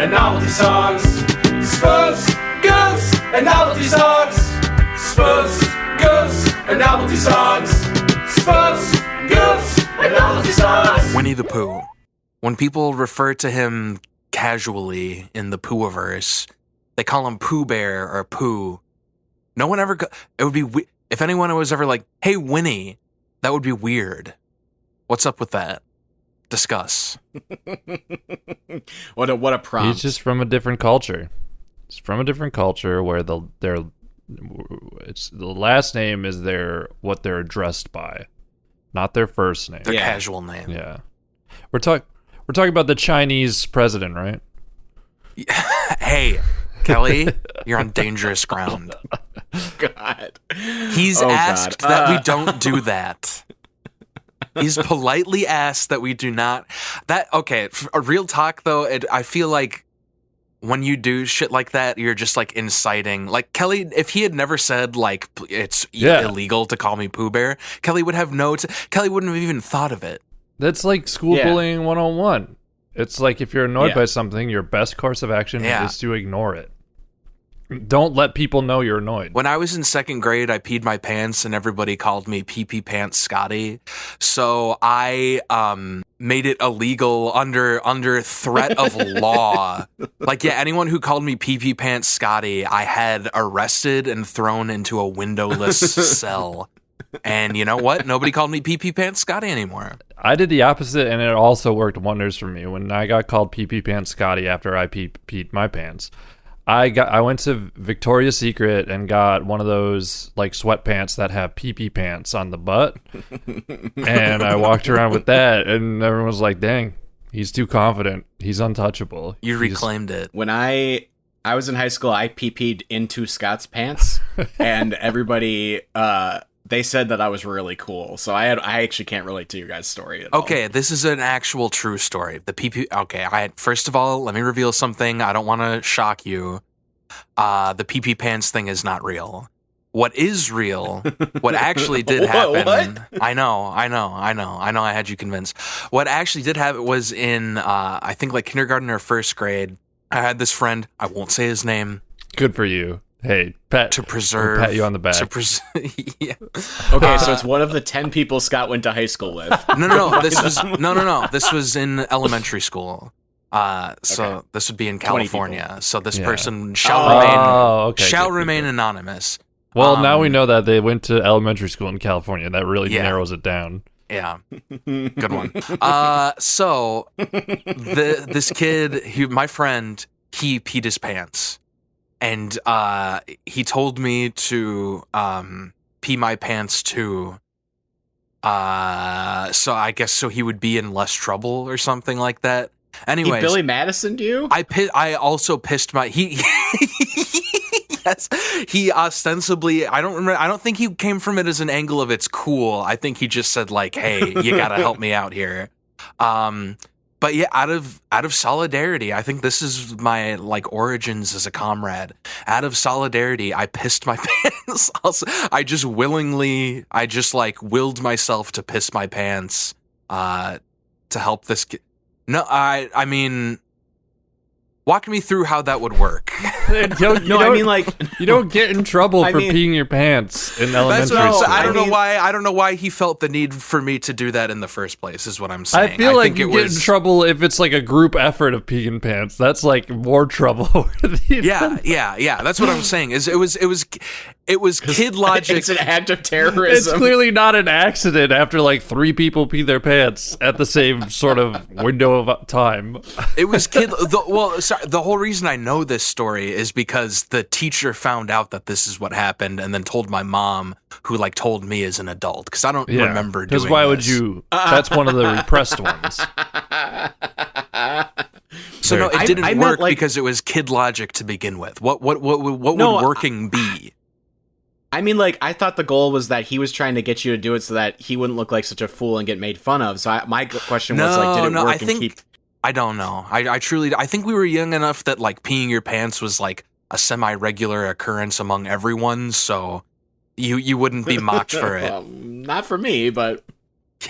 and novelty songs. Spoofs, goofs, and novelty songs. Spoofs, goofs, and novelty songs. Spoofs, goofs, and novelty songs. Winnie the Pooh. When people refer to him casually in the Poohiverse, they call him Pooh Bear or Pooh. No one ever... It would be... If anyone was ever like, hey, Winnie, that would be weird. What's up with that? Discuss. What a prompt. He's just from a different culture. It's from a different culture where the last name is what they're addressed by, not their first name. Their casual name. Yeah. We're talking about the Chinese president, right? Hey, Kelly, you're on dangerous ground. God. He's asked that we don't do that. He's politely asked that we do not. Okay, a real talk though, I feel like when you do shit like that, you're just like inciting. Like Kelly, if he had never said like it's illegal to call me Pooh Bear, Kelly would have Kelly wouldn't have even thought of it. That's like school bullying 101. It's like if you're annoyed by something, your best course of action is to ignore it. Don't let people know you're annoyed. When I was in second grade, I peed my pants and everybody called me Pee-Pee Pants Scotty. So I made it illegal under threat of law. Like, anyone who called me Pee-Pee Pants Scotty, I had arrested and thrown into a windowless cell. And you know what? Nobody called me Pee-Pee Pants Scotty anymore. I did the opposite, and it also worked wonders for me. When I got called Pee-Pee Pants Scotty after I peed my pants, I went to Victoria's Secret and got one of those like sweatpants that have pee-pee pants on the butt, and I walked around with that, and everyone was like, "Dang, he's too confident. He's untouchable." You reclaimed it. When I was in high school, I pee-peed into Scott's pants, and everybody they said that I was really cool. So I actually can't relate to your guys' story at all. Okay, this is an actual true story. The PP. Okay, first of all, let me reveal something. I don't want to shock you. The PP pants thing is not real. What is real? What actually did happen? What? I know. I had you convinced. What actually did happen was in I think like kindergarten or first grade. I had this friend. I won't say his name. Good for you. Hey, pat you on the back. Yeah. Okay, so it's one of the 10 people Scott went to high school with. No. This was in elementary school. So this would be in California. So this person shall remain anonymous. Well, now we know that they went to elementary school in California. That really narrows it down. Yeah, good one. So this kid, my friend, he peed his pants. And he told me to pee my pants too. So I guess so he would be in less trouble or something like that. Anyways, he Billy Madison'd you? I also pissed my yes. He ostensibly I don't think he came from it as an angle of it's cool. I think he just said like, hey, you gotta help me out here. But yeah, out of solidarity, I think this is my like origins as a comrade. Out of solidarity, I pissed my pants. Also, I just willed myself to piss my pants to help this kid. No, I mean, walk me through how that would work. You don't get in trouble for peeing your pants in elementary school. I don't know why he felt the need for me to do that in the first place. Is what I'm saying. I feel like you get in trouble if it's like a group effort of peeing pants. That's like more trouble. Yeah. That's what I'm saying. It was kid logic. It's an act of terrorism. It's clearly not an accident after like 3 people pee their pants at the same sort of window of time. It was the whole reason I know this story is because the teacher found out that this is what happened and then told my mom, who like told me as an adult, because I don't remember doing this. Because why would you? That's one of the repressed ones. So no, it didn't work because it was kid logic to begin with. What would working be? I mean, like, I thought the goal was that he was trying to get you to do it so that he wouldn't look like such a fool and get made fun of. So my question was, like, did it work? I don't know. I think we were young enough that, like, peeing your pants was, like, a semi-regular occurrence among everyone, so you wouldn't be mocked for it. Well, not for me, but...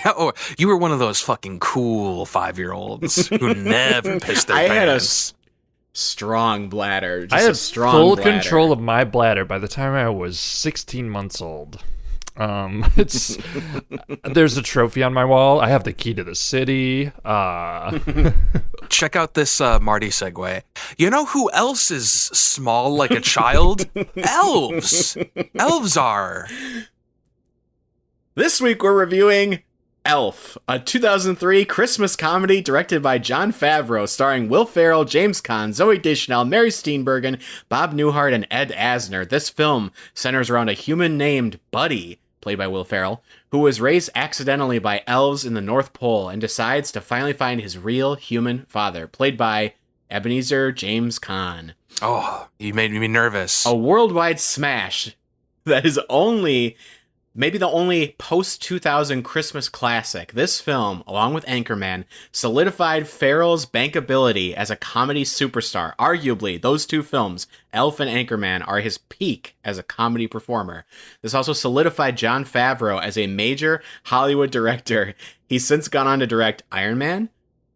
Yeah, you were one of those fucking cool 5-year-olds who never pissed their pants. strong bladder. Just I a had strong full bladder. control of my bladder by the time I was 16 months old. It's there's a trophy on my wall. I have the key to the city. Check out this Marty segue. You know who else is small like a child? Elves. Elves are. This week we're reviewing Elf, a 2003 Christmas comedy directed by Jon Favreau, starring Will Ferrell, James Caan, Zooey Deschanel, Mary Steenburgen, Bob Newhart, and Ed Asner. This film centers around a human named Buddy, played by Will Ferrell, who was raised accidentally by elves in the North Pole and decides to finally find his real human father, played by Ebenezer James Caan. Oh, you made me nervous. A worldwide smash that is maybe the only post-2000 Christmas classic. This film, along with Anchorman, solidified Ferrell's bankability as a comedy superstar. Arguably, those two films, Elf and Anchorman, are his peak as a comedy performer. This also solidified Jon Favreau as a major Hollywood director. He's since gone on to direct Iron Man,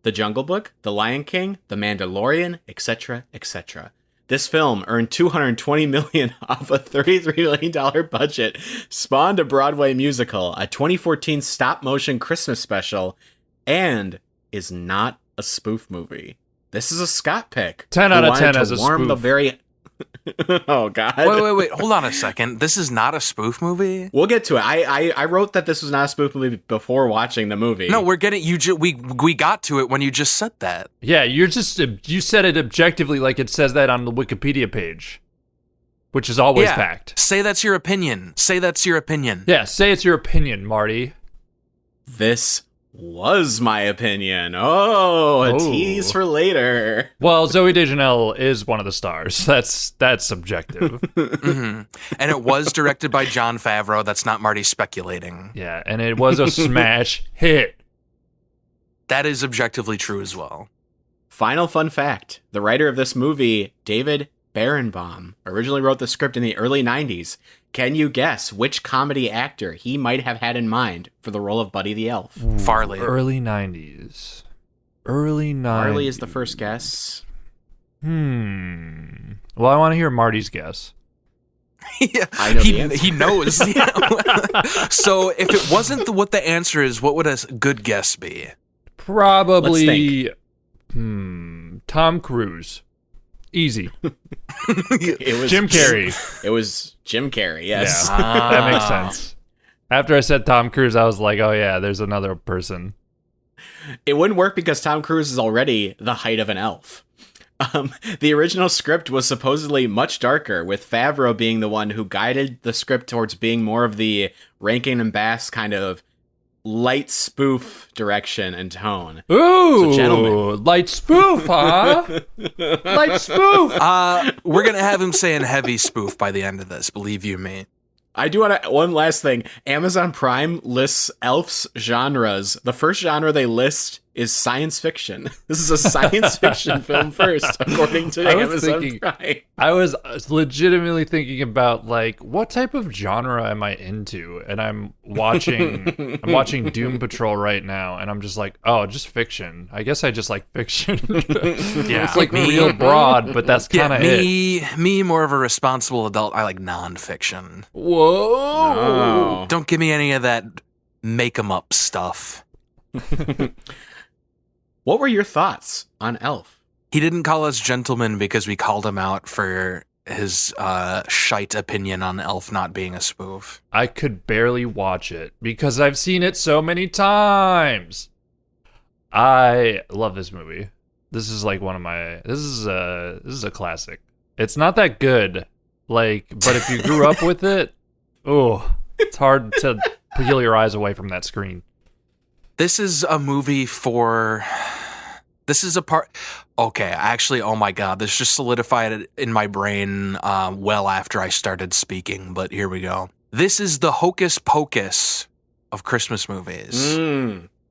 The Jungle Book, The Lion King, The Mandalorian, etc., etc. This film earned $220 million off a $33 million budget, spawned a Broadway musical, a 2014 stop-motion Christmas special, and is not a spoof movie. This is a Scott pick. 10 out of 10 as a warm the spoof. very Oh, God. Wait. Hold on a second. This is not a spoof movie? We'll get to it. I wrote that this was not a spoof movie before watching the movie. No, we're getting we got to it when you just said that. Yeah, you said it objectively like it says that on the Wikipedia page, which is always fact. Say that's your opinion. Say that's your opinion. Yeah, say it's your opinion, Marty. This was my opinion. A tease for later. Well, Zooey Deschanel is one of the stars. That's subjective. Mm-hmm. And it was directed by Jon Favreau. That's not Marty speculating. Yeah, and it was a smash hit. That is objectively true as well. Final fun fact. The writer of this movie, David Barenbaum, originally wrote the script in the early 90s. Can you guess which comedy actor he might have had in mind for the role of Buddy the Elf? Farley. Early 90s. Farley is the first guess. Well, I want to hear Marty's guess. Yeah, I know the answer. he knows. So if it wasn't what the answer is, what would a good guess be? Probably Tom Cruise. Easy. It was Jim Carrey. It was Jim Carrey, yes. Yeah, that makes sense. After I said Tom Cruise, I was like, oh yeah, there's another person. It wouldn't work because Tom Cruise is already the height of an elf. The original script was supposedly much darker, with Favreau being the one who guided the script towards being more of the Rankin and Bass kind of light spoof direction and tone. Ooh, So, gentlemen. light spoof, huh? Light spoof. We're going to have him saying heavy spoof by the end of this, believe you me. I do want to, one last thing. Amazon Prime lists elf's genres. The first genre they list is science fiction. This is a science fiction film first, according to Amazon Prime. I was legitimately thinking about like what type of genre am I into, and I'm watching Doom Patrol right now, and I'm just like, oh, just fiction. I guess I just like fiction. Yeah, it's like real broad, but that's kind of me more of a responsible adult. I like nonfiction. Whoa! Oh. Don't give me any of that make 'em up stuff. What were your thoughts on Elf? He didn't call us gentlemen because we called him out for his shite opinion on Elf not being a spoof. I could barely watch it because I've seen it so many times. I love this movie. This is like one of my. This is a classic. It's not that good, like, but if you grew up with it, it's hard to peel your eyes away from that screen. This is a movie for. This is a part. Okay, actually, oh my god, this just solidified it in my brain well after I started speaking, but here we go. This is the hocus pocus of Christmas movies.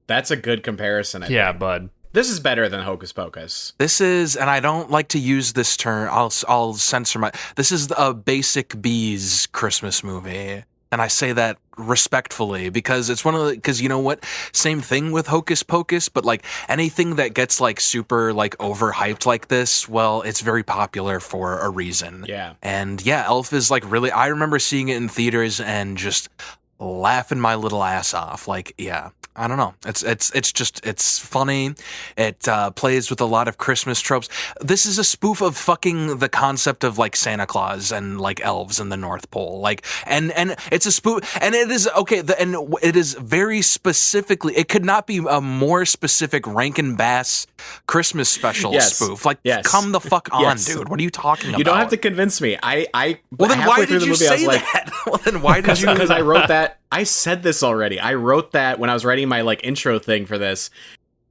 That's a good comparison, I think. Bud. This is better than Hocus Pocus. This is, and I don't like to use this term, I'll censor my. This is a Basic Bees Christmas movie. And I say that respectfully because it's one of the, because you know what? Same thing with Hocus Pocus, but like anything that gets like super like overhyped like this, well, it's very popular for a reason. Yeah. And yeah, Elf is like really, I remember seeing it in theaters and just laughing my little ass off. Like, yeah, I don't know. It's funny. It plays with a lot of Christmas tropes. This is a spoof of fucking the concept of like Santa Claus and like elves in the North Pole. Like, and it's a spoof, and it is okay. And it is very specifically. It could not be a more specific Rankin Bass Christmas special spoof. Like, come the fuck on, dude. What are you talking about? You don't have to convince me. Well, then why did you say that? Well, then why did you? Because I wrote that. I said this already. I wrote that when I was writing my like intro thing for this.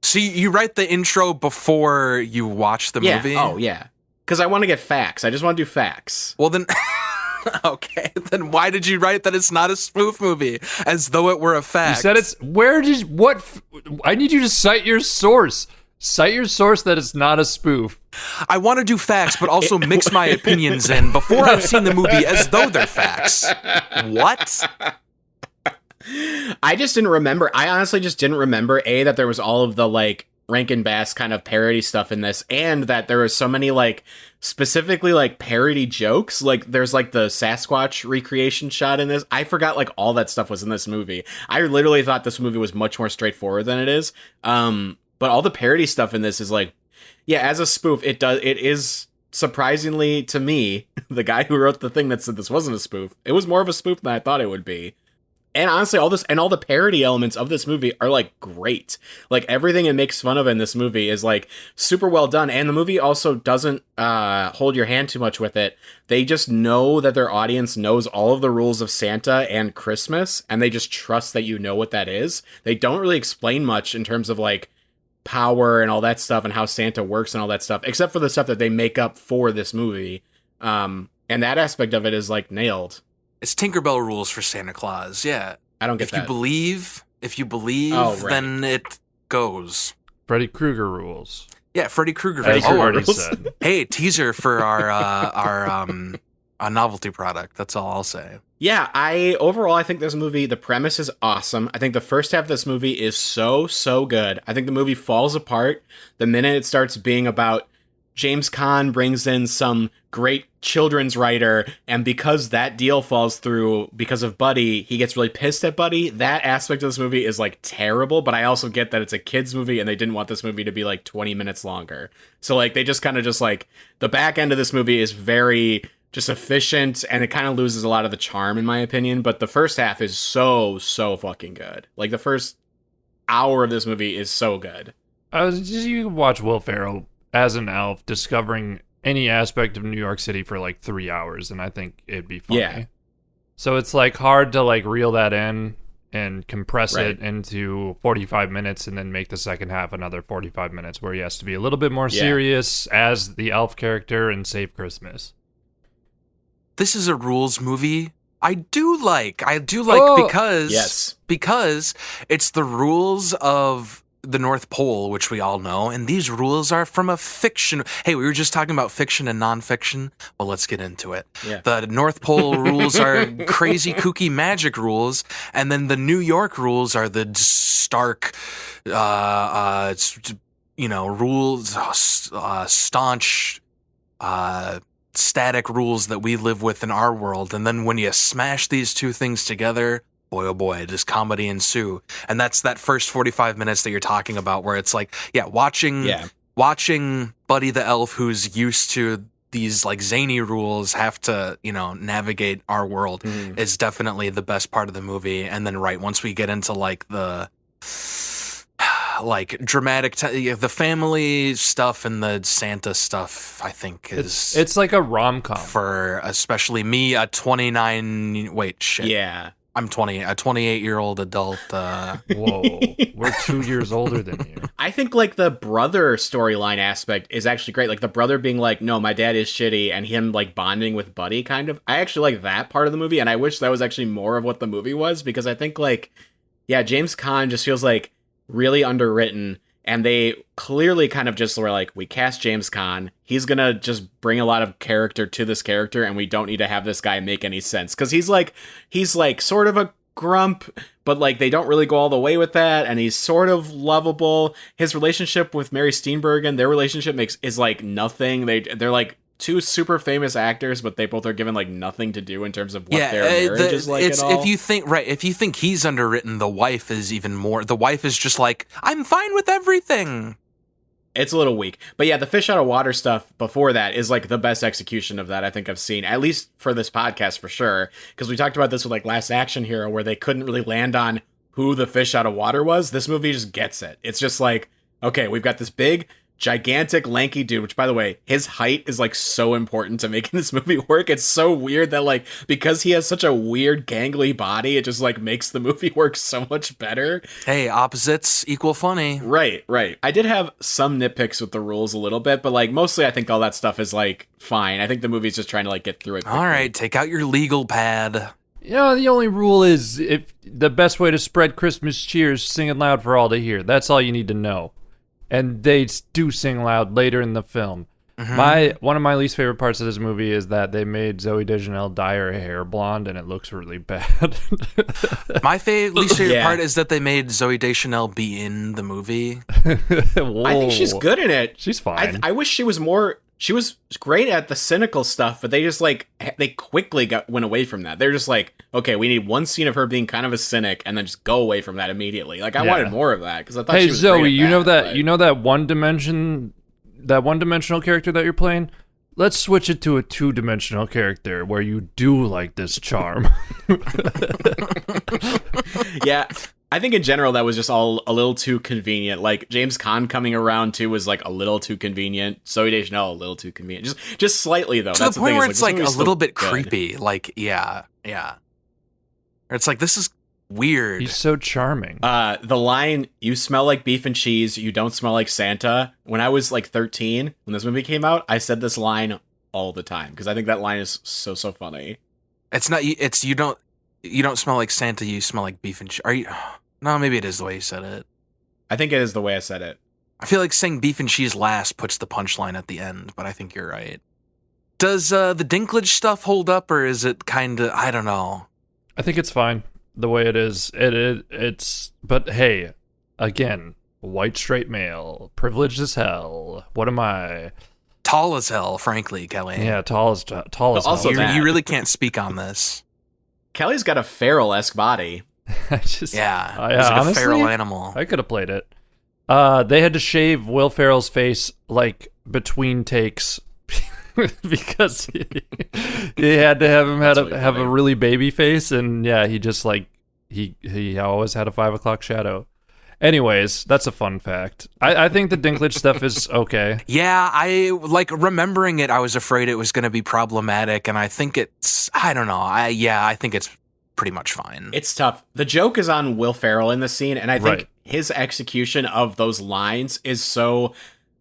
So you write the intro before you watch the movie? Oh, yeah. Because I want to get facts. I just want to do facts. Well, then... okay, then why did you write that it's not a spoof movie? As though it were a fact. You said it's... I need you to cite your source. Cite your source that it's not a spoof. I want to do facts, but also mix my opinions in before I've seen the movie as though they're facts. What? I just didn't remember. I honestly just didn't remember, that there was all of the, like, Rankin Bass kind of parody stuff in this, and that there was so many, like, specifically, like, parody jokes. Like, there's, like, the Sasquatch recreation shot in this. I forgot, like, all that stuff was in this movie. I literally thought this movie was much more straightforward than it is. But all the parody stuff in this is, like, yeah, as a spoof, it is surprisingly, to me, the guy who wrote the thing that said this wasn't a spoof, it was more of a spoof than I thought it would be. And honestly, all the parody elements of this movie are, like, great. Like, everything it makes fun of in this movie is, like, super well done. And the movie also doesn't hold your hand too much with it. They just know that their audience knows all of the rules of Santa and Christmas, and they just trust that you know what that is. They don't really explain much in terms of, like, power and all that stuff and how Santa works and all that stuff, except for the stuff that they make up for this movie. And that aspect of it is, like, nailed. It's Tinkerbell rules for Santa Claus, yeah. I don't get that. If you believe, then it goes. Freddy Krueger rules. Yeah, Freddy Krueger. As you already said. Hey, teaser for our novelty product. That's all I'll say. Yeah, I think this movie, the premise is awesome. I think the first half of this movie is so good. I think the movie falls apart the minute it starts being about James Caan brings in some great children's writer, and because that deal falls through because of Buddy, he gets really pissed at Buddy. That aspect of this movie is, like, terrible, but I also get that it's a kid's movie and they didn't want this movie to be, like, 20 minutes longer. So, like, they just kind of just, like, the back end of this movie is very just efficient, and it kind of loses a lot of the charm, in my opinion, but the first half is so fucking good. Like, the first hour of this movie is so good. You can watch Will Ferrell as an elf discovering any aspect of New York City for like 3 hours, and I think it'd be funny. Yeah. So it's like hard to like reel that in and compress it into 45 minutes and then make the second half another 45 minutes where he has to be a little bit more serious as the elf character and save Christmas. This is a rules movie. I do like because it's the rules of the North Pole, which we all know, and these rules are from a fiction. Hey, we were just talking about fiction and nonfiction. Well, let's get into it. Yeah. The North Pole rules are crazy, kooky magic rules, and then the New York rules are the stark, rules, staunch, static rules that we live with in our world. And then when you smash these two things together, boy, oh boy, does comedy ensue. And that's that first 45 minutes that you're talking about where it's like, watching Buddy the Elf, who's used to these like zany rules, have to, navigate our world is definitely the best part of the movie. And then once we get into like the like dramatic, the family stuff and the Santa stuff, I think it's like a rom-com for especially me, a 29, wait, shit. Yeah. I'm 20, a 28-year-old adult. Whoa, we're 2 years older than you. I think, like, the brother storyline aspect is actually great. Like, the brother being like, no, my dad is shitty, and him, like, bonding with Buddy, kind of. I actually like that part of the movie, and I wish that was actually more of what the movie was, because I think, like, James Caan just feels, like, really underwritten, And they clearly kind of just were like, we cast James Caan. He's going to just bring a lot of character to this character, and we don't need to have this guy make any sense. Because he's like sort of a grump, but like they don't really go all the way with that, and he's sort of lovable. His relationship with Mary Steenburgen, their relationship is like nothing. They're like two super famous actors, but they both are given like nothing to do in terms of what their marriage is like at all. If you think he's underwritten, the wife is even more. The wife is just like, I'm fine with everything. It's a little weak. But yeah, the fish out of water stuff before that is like the best execution of that I think I've seen, at least for this podcast for sure. Because we talked about this with like Last Action Hero, where they couldn't really land on who the fish out of water was. This movie just gets it. It's just like, okay, we've got this big, gigantic, lanky dude, which by the way, his height is like so important to making this movie work. It's so weird that like, because he has such a weird gangly body, it just like makes the movie work so much better. Hey, opposites equal funny. Right. I did have some nitpicks with the rules a little bit, but like mostly I think all that stuff is like fine. I think the movie's just trying to like get through it quickly. All right, take out your legal pad. The only rule is if the best way to spread Christmas cheer is singing loud for all to hear. That's all you need to know. And they do sing loud later in the film. One of my least favorite parts of this movie is that they made Zooey Deschanel dye her hair blonde, and it looks really bad. My least favorite part is that they made Zooey Deschanel be in the movie. I think she's good in it. She's fine. I wish she was more. She was great at the cynical stuff, but they just like they quickly went away from that. They're just like, okay, we need one scene of her being kind of a cynic, and then just go away from that immediately. Like I wanted more of that because I thought she was Zoe, great at you know that one-dimensional character that you're playing. Let's switch it to a two-dimensional character where you do like this charm. Yeah. I think in general that was just all a little too convenient. Like James Caan coming around too was like a little too convenient. Zooey Deschanel a little too convenient. Just slightly though. To That's the point thing, where it's like a little bit good. creepy. Like yeah. Or it's like this is weird. He's so charming. The line, "You smell like beef and cheese, you don't smell like Santa." When I was like 13, when this movie came out, I said this line all the time because I think that line is so funny. It's not. It's you don't smell like Santa. You smell like beef and cheese. Are you? No, maybe it is the way you said it. I think it is the way I said it. I feel like saying beef and cheese last puts the punchline at the end, but I think you're right. Does the Dinklage stuff hold up, or is it kind of? I don't know. I think it's fine the way it is. It's. But hey, again, white straight male, privileged as hell. What am I? Tall as hell, frankly, Kelly. Yeah, tall as Also, hell. You really can't speak on this. Kelly's got a Ferrell-esque body. He's like honestly, a feral animal. I could have played it. They had to shave Will Ferrell's face like between takes because he had to have him have a really baby face, and yeah, he just like he always had a 5 o'clock shadow. Anyways, that's a fun fact. I think the Dinklage stuff is okay. Yeah, I like remembering it. I was afraid it was going to be problematic, and I think it's. I don't know. I think it's pretty much fine. It's tough. The joke is on Will Ferrell in the scene, and I think his execution of those lines is so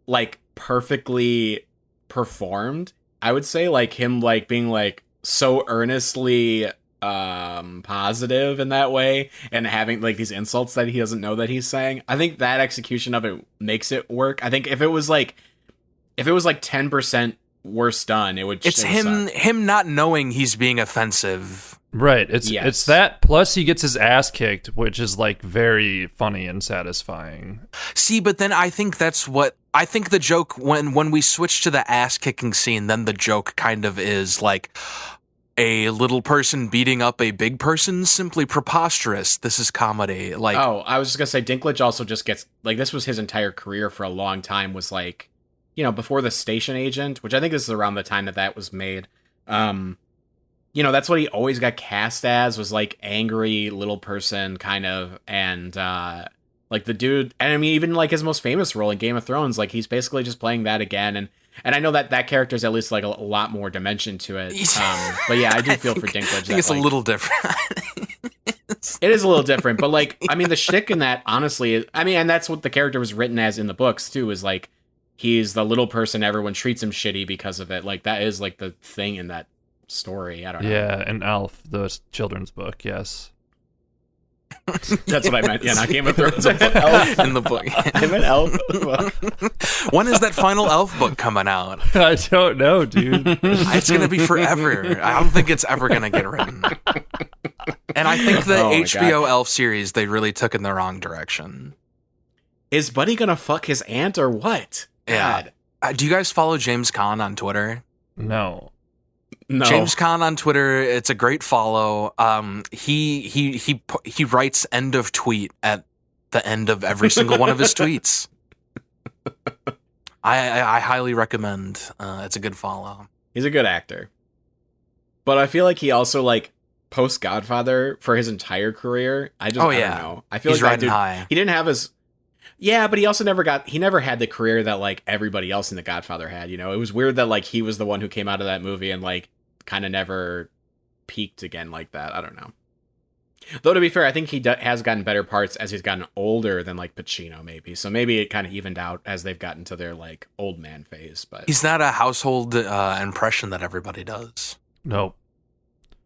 like perfectly performed. I would say like him like being like so earnestly positive in that way and having like these insults that he doesn't know that he's saying. I think that execution of it makes it work. I think if it was like 10% worse done, it would. It's him not knowing he's being offensive. Right. It's that plus he gets his ass kicked, which is like very funny and satisfying. See, but then I think that's what I think the joke when we switch to the ass kicking scene, then the joke kind of is like a little person beating up a big person, simply preposterous. This is comedy. Like, oh, I was just gonna say Dinklage also just gets like this was his entire career for a long time was like, you know, before The Station Agent, which I think this is around the time that was made. You know, that's what he always got cast as, was like angry little person kind of, and like the dude, and I mean even like his most famous role in Game of Thrones, like he's basically just playing that again, and I know that character's at least like a lot more dimension to it. But yeah, I do feel for Dinklage. I think it's like, a little different. It is a little different, but like I mean the shtick in that honestly, I mean, and that's what the character was written as in the books too, is like he's the little person, everyone treats him shitty because of it. Like that is like the thing in that story. I don't know. Yeah, and Alf, the children's book, yes. That's what I meant. Yeah, not Game of Thrones. Elf. In the book. I meant Elf. Book. When is that final Elf book coming out? I don't know, dude. It's going to be forever. I don't think it's ever going to get written. And I think the Oh my HBO God. Elf series, they really took in the wrong direction. Is Buddy gonna fuck his aunt or what? Yeah. God. Do you guys follow James Caan on Twitter? No. No. James Caan on Twitter, it's a great follow. He writes end of tweet at the end of every single one of his tweets. I highly recommend. It's a good follow. He's a good actor. But I feel like he also like post Godfather for his entire career. I don't know. I feel He's like that riding dude, high. he didn't have his. Yeah, but he also never had the career that like everybody else in The Godfather had. You know, it was weird that like he was the one who came out of that movie and like kind of never peaked again like that. I don't know. Though to be fair, I think he has gotten better parts as he's gotten older than like Pacino maybe. So maybe it kind of evened out as they've gotten to their like old man phase. But He's not a household impression that everybody does. Nope.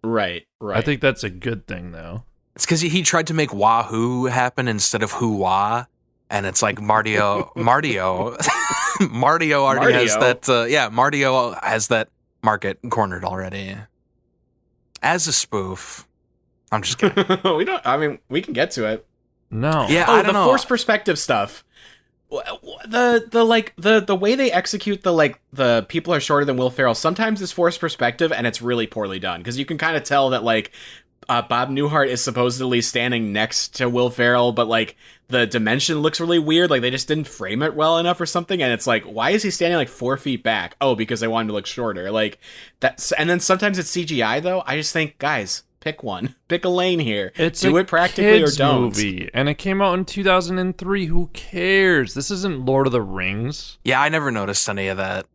right. I think that's a good thing, though. It's because he tried to make Wahoo happen instead of Who-Wah. And it's like Martio already has that. Martio has that market cornered already. As a spoof, I'm just kidding. we don't. I mean, we can get to it. No. Yeah, Oh, I don't the know. forced perspective stuff. The way they execute the people are shorter than Will Ferrell. Sometimes it's forced perspective and it's really poorly done because you can kind of tell that like Bob Newhart is supposedly standing next to Will Ferrell, but like the dimension looks really weird. Like they just didn't frame it well enough or something. And it's like, why is he standing like 4 feet back? Oh, because they wanted to look shorter. Like that's. And then sometimes it's CGI though. I just think, guys, pick one. Pick a lane here. It's Do a it practically or kids don't. movie, and it came out in 2003. Who cares? This isn't Lord of the Rings. Yeah, I never noticed any of that.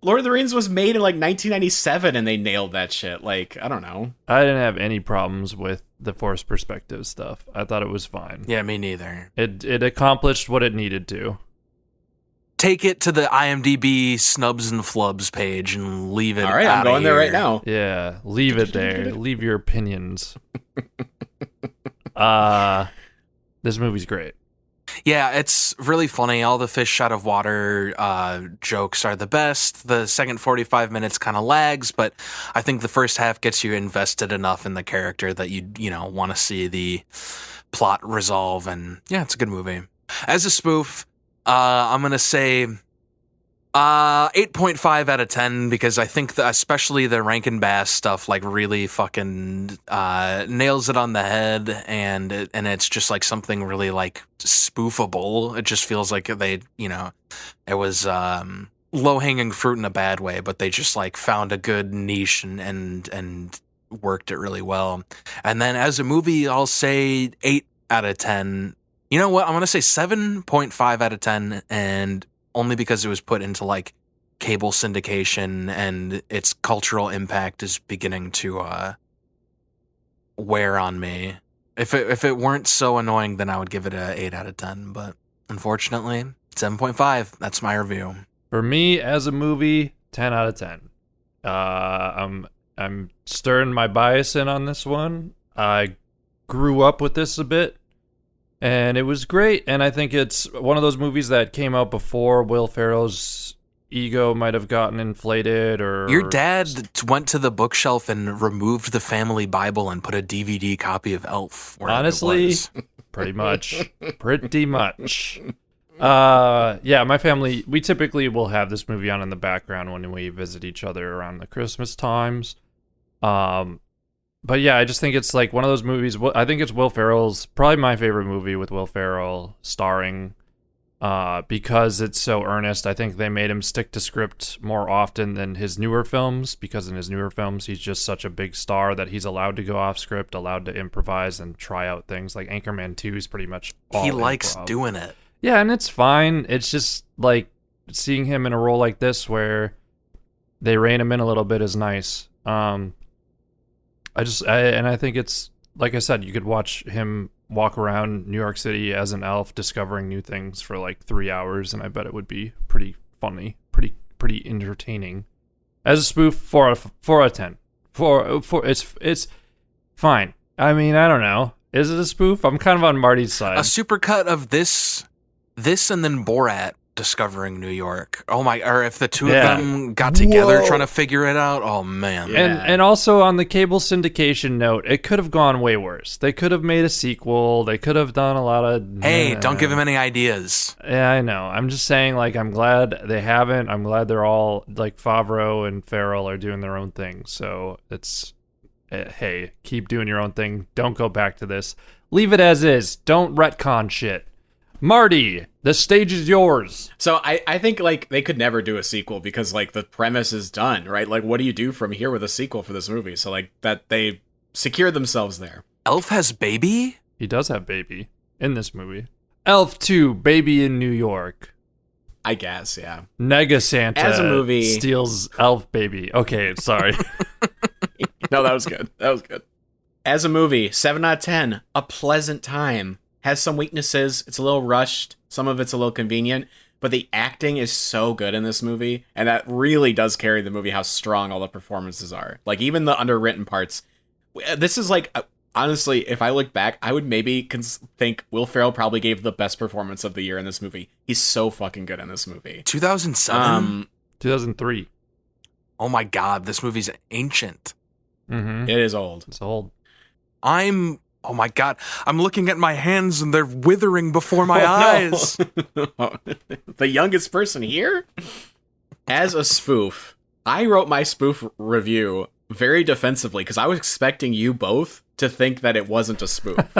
Lord of the Rings was made in like 1997 and they nailed that shit. Like, I don't know. I didn't have any problems with the forced perspective stuff. I thought it was fine. Yeah, me neither. It accomplished what it needed to. Take it to the IMDb snubs and flubs page and leave it. All right, I'm outta going there right here. now. Yeah, leave it there. Leave your opinions. This movie's great. Yeah, it's really funny. All the fish out of water jokes are the best. The second 45 minutes kind of lags, but I think the first half gets you invested enough in the character that you want to see the plot resolve. And yeah, it's a good movie. As a spoof, I'm going to say 8.5 out of 10 because I think especially the Rankin Bass stuff like really fucking nails it on the head, and it's just like something really like spoofable. It just feels like they, it was low-hanging fruit in a bad way, but they just like found a good niche and worked it really well. And then as a movie, I'll say 8 out of 10. You know what? I'm going to say 7.5 out of 10, and only because it was put into like cable syndication and its cultural impact is beginning to wear on me. If it weren't so annoying, then I would give it a 8 out of 10. But unfortunately, 7.5. That's my review. For me, as a movie, 10 out of 10. I'm stirring my bias in on this one. I grew up with this a bit, and it was great. And I think it's one of those movies that came out before Will Ferrell's ego might have gotten inflated, or Your dad went to the bookshelf and removed the family Bible and put a DVD copy of Elf. wherever it honestly, was. pretty much. Yeah, my family, we typically will have this movie on in the background when we visit each other around the Christmas times. But yeah, I just think it's like one of those movies. I think it's Will Ferrell's, probably my favorite movie with Will Ferrell starring, because it's so earnest. I think they made him stick to script more often than his newer films, because in his newer films, he's just such a big star that he's allowed to go off script, allowed to improvise and try out things. Like Anchorman 2 is pretty much all He likes improv. doing it. Yeah, and it's fine. It's just like seeing him in a role like this where they rein him in a little bit is nice. I think it's, like I said, you could watch him walk around New York City as an elf discovering new things for like 3 hours, and I bet it would be pretty funny, pretty entertaining. As a spoof, 4 out of 10. It's fine. I mean, I don't know. Is it a spoof? I'm kind of on Marty's side. A supercut of this and then Borat discovering New York. Oh my, or if the two of them got together trying to figure it out. Oh man. Yeah. And also on the cable syndication note, it could have gone way worse. They could have made a sequel. They could have done a lot of... Hey, don't give him any ideas. Yeah, I know. I'm just saying, like, I'm glad they haven't. I'm glad they're all, like, Favreau and Farrell are doing their own thing. So it's, hey, keep doing your own thing. Don't go back to this. Leave it as is. Don't retcon shit. Marty, the stage is yours. So I think, like, they could never do a sequel because, like, the premise is done, right? Like, what do you do from here with a sequel for this movie? So, like, that they secure themselves there. Elf has baby? He does have baby in this movie. Elf 2, Baby in New York. I guess, yeah. Nega Santa As a movie... steals Elf baby. Okay, sorry. No, that was good. That was good. As a movie, 7 out of 10. A pleasant time. Has some weaknesses. It's a little rushed. Some of it's a little convenient. But the acting is so good in this movie. And that really does carry the movie, how strong all the performances are. Like, even the underwritten parts. This is like... honestly, if I look back, I would maybe think Will Ferrell probably gave the best performance of the year in this movie. He's so fucking good in this movie. 2007? 2003. Oh my god, this movie's ancient. Mm-hmm. It is old. It's old. Oh my god, I'm looking at my hands and they're withering before my eyes. No. The youngest person here? As a spoof, I wrote my spoof review very defensively because I was expecting you both to think that it wasn't a spoof.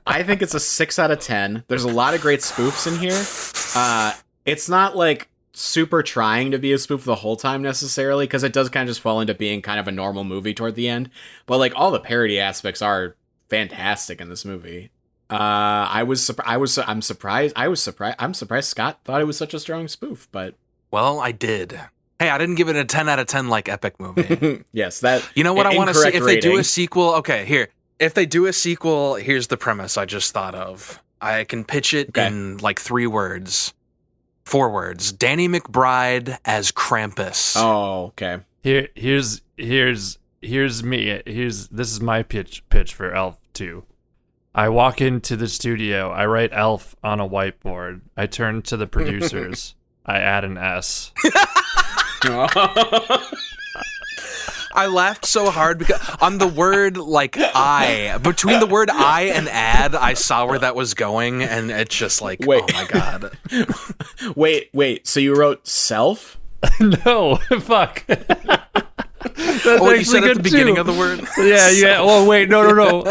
I think it's a 6 out of 10. There's a lot of great spoofs in here. It's not like super trying to be a spoof the whole time necessarily, because it does kind of just fall into being kind of a normal movie toward the end. But like all the parody aspects are fantastic in this movie. I'm surprised Scott thought it was such a strong spoof, but Well, I did. Hey, I didn't give it a 10 out of 10 like Epic Movie. yes, that. You know what I want to see? If they do rating. a sequel, okay, here. If they do a sequel, here's the premise I just thought of. I can pitch it in like 4 words. Danny McBride as Krampus. Oh, okay. Here's me. This is my pitch for Elf 2. I walk into the studio. I write Elf on a whiteboard. I turn to the producers. I add an S. I laughed so hard because on the word like I, between the word I and add, I saw where that was going, and it's just like, Wait. oh my god. Wait. So you wrote self? No, fuck. That's Oh, you said actually at the good beginning too. of the word? Yeah. Oh, wait, no.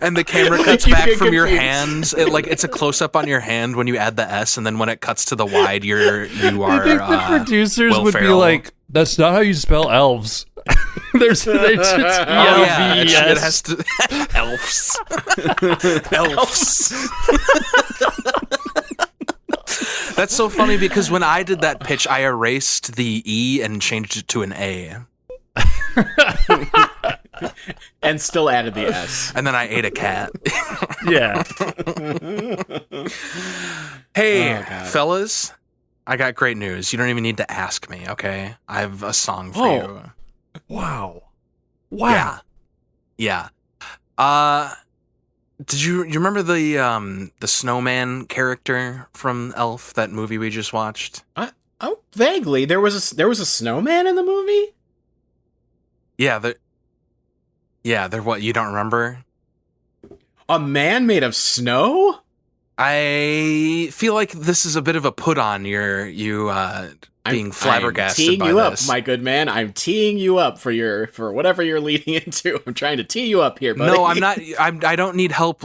And the camera cuts You back get from your confused. hands. It's a close up on your hand when you add the S, and then when it cuts to the wide, you are. I think the producers Will would be Ferrell. like, "That's not how you spell elves." It's yeah, it ELVS. has to elves. Elves. That's so funny because when I did that pitch, I erased the E and changed it to an A. And still added the S. And then I ate a cat. Yeah. Hey, Oh, God. fellas, I got great news. You don't even need to ask me, okay? I have a song for you. Wow. Yeah. Did you remember the snowman character from Elf, that movie we just watched? Oh, vaguely. There was a snowman in the movie? There what, you don't remember? A man made of snow? I feel like this is a bit of a put on being flabbergasted I'm teeing by you this. up, my good man. I'm teeing you up for whatever you're leading into. I'm trying to tee you up here, buddy. No, I'm not. I don't need help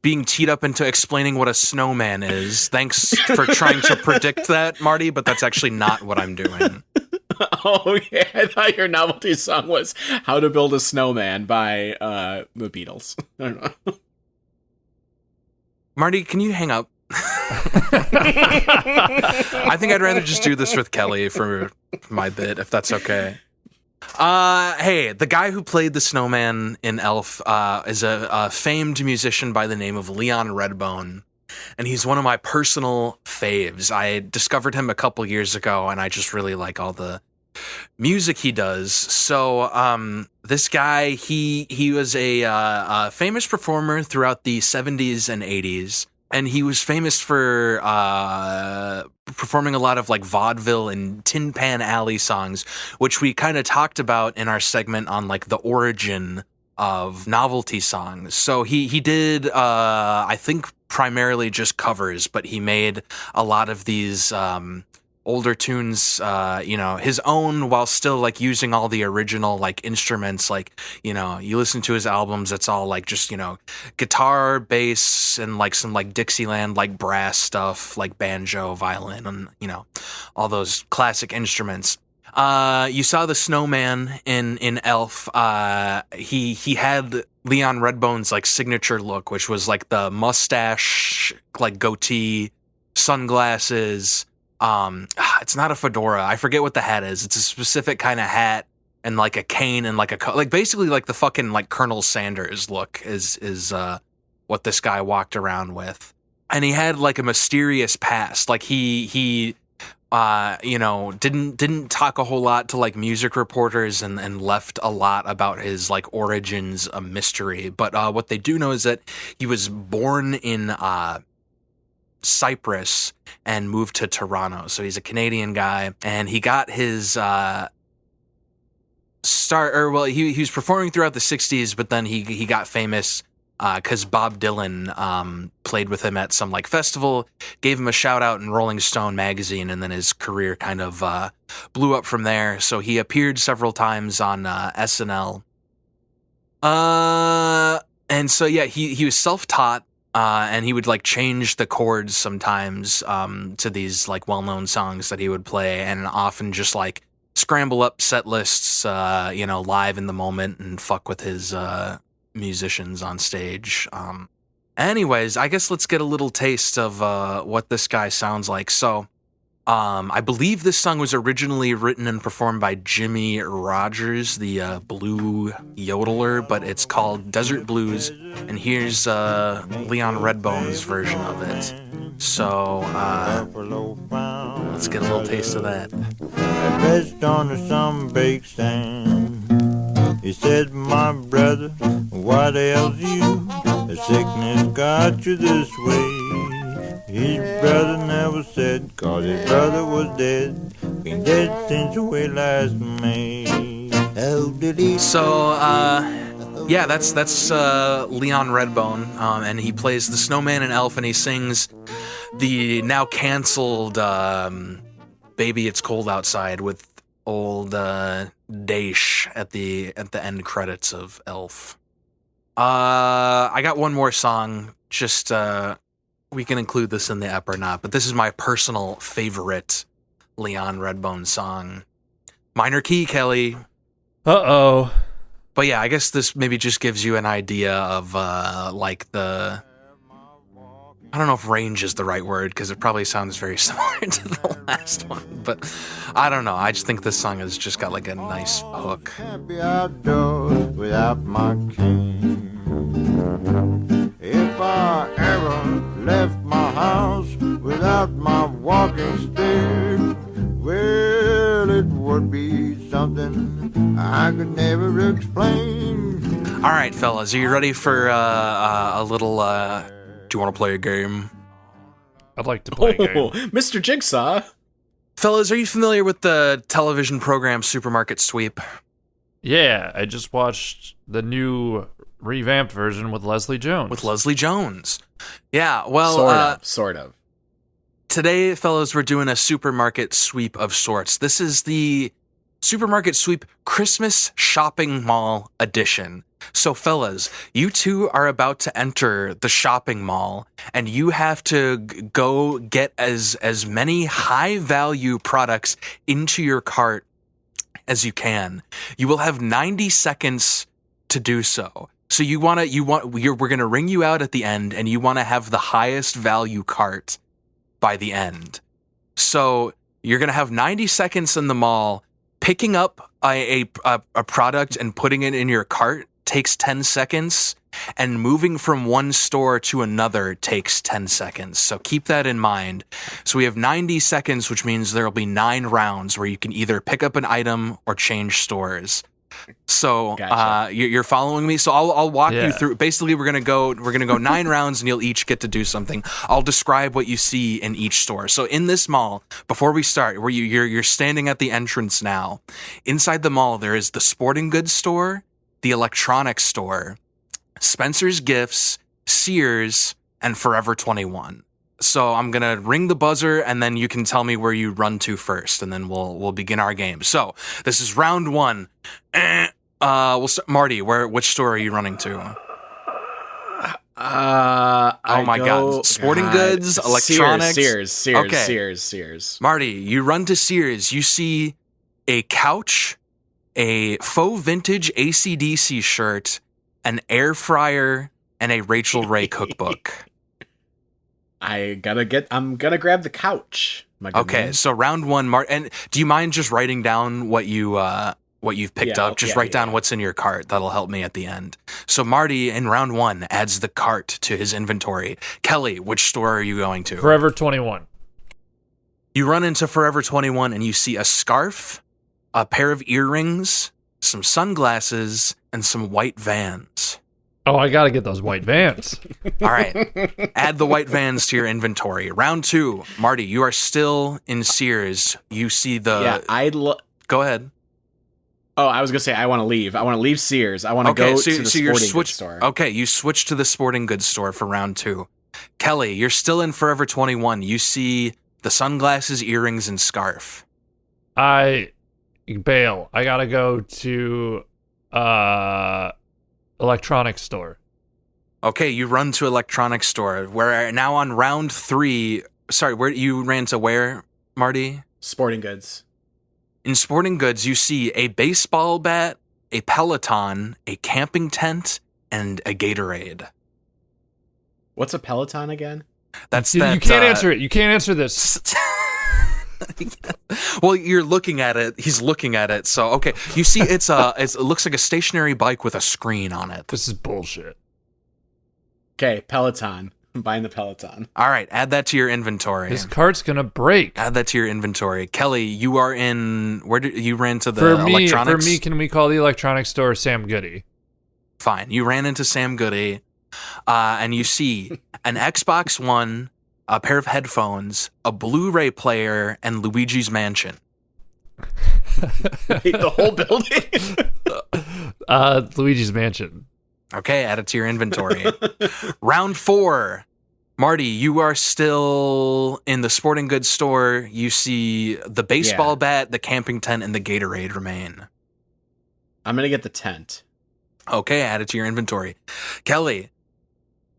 being teed up into explaining what a snowman is. Thanks for trying to predict that, Marty, but that's actually not what I'm doing. Oh, yeah. I thought your novelty song was How to Build a Snowman by the Beatles. I don't know. Marty, can you hang up? I think I'd rather just do this with Kelly for my bit, if that's okay. Hey, the guy who played the snowman in Elf is a famed musician by the name of Leon Redbone, and he's one of my personal faves. I discovered him a couple years ago, and I just really like all the music he does. So this guy, he was a famous performer throughout the 70s and 80s. And he was famous for performing a lot of like vaudeville and Tin Pan Alley songs, which we kind of talked about in our segment on like the origin of novelty songs. So he did, I think, primarily just covers, but he made a lot of these older tunes, his own, while still like using all the original like instruments. Like, you listen to his albums, it's all like just, guitar, bass, and like some like Dixieland like brass stuff, like banjo, violin, and all those classic instruments. You saw the snowman in Elf. He had Leon Redbone's like signature look, which was like the mustache, like goatee, sunglasses. It's not a fedora. I forget what the hat is. It's a specific kind of hat and like a cane and like like basically like the fucking like Colonel Sanders look is what this guy walked around with. And he had like a mysterious past. Like he didn't talk a whole lot to like music reporters and left a lot about his like origins a mystery. But what they do know is that he was born in Cyprus and moved to Toronto. So he's a Canadian guy, and he got his he was performing throughout the 60s, but then he got famous because Bob Dylan played with him at some like festival, gave him a shout out in Rolling Stone magazine, and then his career kind of blew up from there. So he appeared several times on SNL. And so yeah, he was self-taught. And he would like change the chords sometimes to these like well-known songs that he would play, and often just like scramble up set lists, live in the moment and fuck with his musicians on stage. Anyways, I guess let's get a little taste of what this guy sounds like. So I believe this song was originally written and performed by Jimmy Rogers, the blue yodeler, but it's called Desert Blues, and here's Leon Redbone's version of it. So let's get a little taste of that. I rest on the sun-baked sand. He said, my brother, what ails you? The sickness got you this way. His brother never said, 'cause his brother was dead. Been dead since way last May. So, yeah, that's Leon Redbone, and he plays the snowman in Elf, and he sings the now canceled "Baby It's Cold Outside" with old Daesh at the end credits of Elf. I got one more song, just we can include this in the ep or not, but this is my personal favorite Leon Redbone song. Minor key, Kelly. Uh-oh. But yeah, I guess this maybe just gives you an idea of like the, I don't know if range is the right word, because it probably sounds very similar to the last one, but I don't know. I just think this song has just got like a nice hook. Happy outdoors without my cane. If I ever left my house without my walking stick, well, it would be something I could never explain. All right, fellas, are you ready for a little, do you want to play a game? I'd like to play a game. Mr. Jigsaw. Fellas, are you familiar with the television program Supermarket Sweep? Yeah, I just watched the new revamped version with Leslie Jones. With Leslie Jones. Yeah, well... Sort of. Today, fellas, we're doing a Supermarket Sweep of sorts. This is the Supermarket Sweep Christmas Shopping Mall Edition. So, fellas, you two are about to enter the shopping mall, and you have to go get as many high-value products into your cart as you can. You will have 90 seconds to do so. So we're gonna ring you out at the end, and you want to have the highest value cart by the end. So you're gonna have 90 seconds in the mall, picking up a product and putting it in your cart takes 10 seconds, and moving from one store to another takes 10 seconds. So keep that in mind. So we have 90 seconds, which means there will be 9 rounds where you can either pick up an item or change stores. So Gotcha. you're following me. So I'll walk Yeah. you through. Basically, we're gonna go 9 rounds, and you'll each get to do something. I'll describe what you see in each store. So in this mall, before we start, where you're standing at the entrance now. Inside the mall, there is the sporting goods store, the electronics store, Spencer's Gifts, Sears, and Forever 21. So I'm gonna ring the buzzer, and then you can tell me where you run to first, and then we'll begin our game. So this is round 1. We'll start. Marty, which store are you running to? Oh my God! Sporting goods, electronics, Sears. Okay. Sears. Marty, you run to Sears. You see a couch, a faux vintage AC/DC shirt, an air fryer, and a Rachel Ray cookbook. I'm gonna grab the couch. My good Okay, man. so round 1, and do you mind just writing down what you've picked up? Just write down what's in your cart. That'll help me at the end. So Marty in round 1 adds the cart to his inventory. Kelly, which store are you going to? Forever 21. You run into Forever 21 and you see a scarf, a pair of earrings, some sunglasses, and some white Vans. Oh, I gotta get those white Vans. All right. Add the white Vans to your inventory. Round 2. Marty, you are still in Sears. You see the... Go ahead. Oh, I was gonna say I want to leave. I want to leave Sears. I want to go to the sporting goods store. Okay, you switch to the sporting goods store for round 2. Kelly, you're still in Forever 21. You see the sunglasses, earrings, and scarf. I bail. I gotta go to electronics store. Okay, you run to electronics store. We're now on round 3. Sorry, where you ran to where, Marty? Sporting goods. In sporting goods, you see a baseball bat, a Peloton, a camping tent, and a Gatorade. What's a Peloton again? That's You that. can't answer it. You can't answer this. Well, you're looking at it. He's looking at it. So, okay. You see, it looks like a stationary bike with a screen on it. This is bullshit. Okay, Peloton. I'm buying the Peloton. All right. Add that to your inventory. This cart's gonna break. Add that to your inventory. Kelly, you are in. Where did you ran to the For electronics? me, can we call the electronics store Sam Goody? Fine. You ran into Sam Goody, and you see an Xbox One, a pair of headphones, a Blu-ray player, and Luigi's Mansion. The whole building. Luigi's Mansion. Okay, add it to your inventory. Round 4. Marty, you are still in the sporting goods store. You see the baseball bat, the camping tent, and the Gatorade remain. I'm gonna get the tent. Okay, add it to your inventory. Kelly,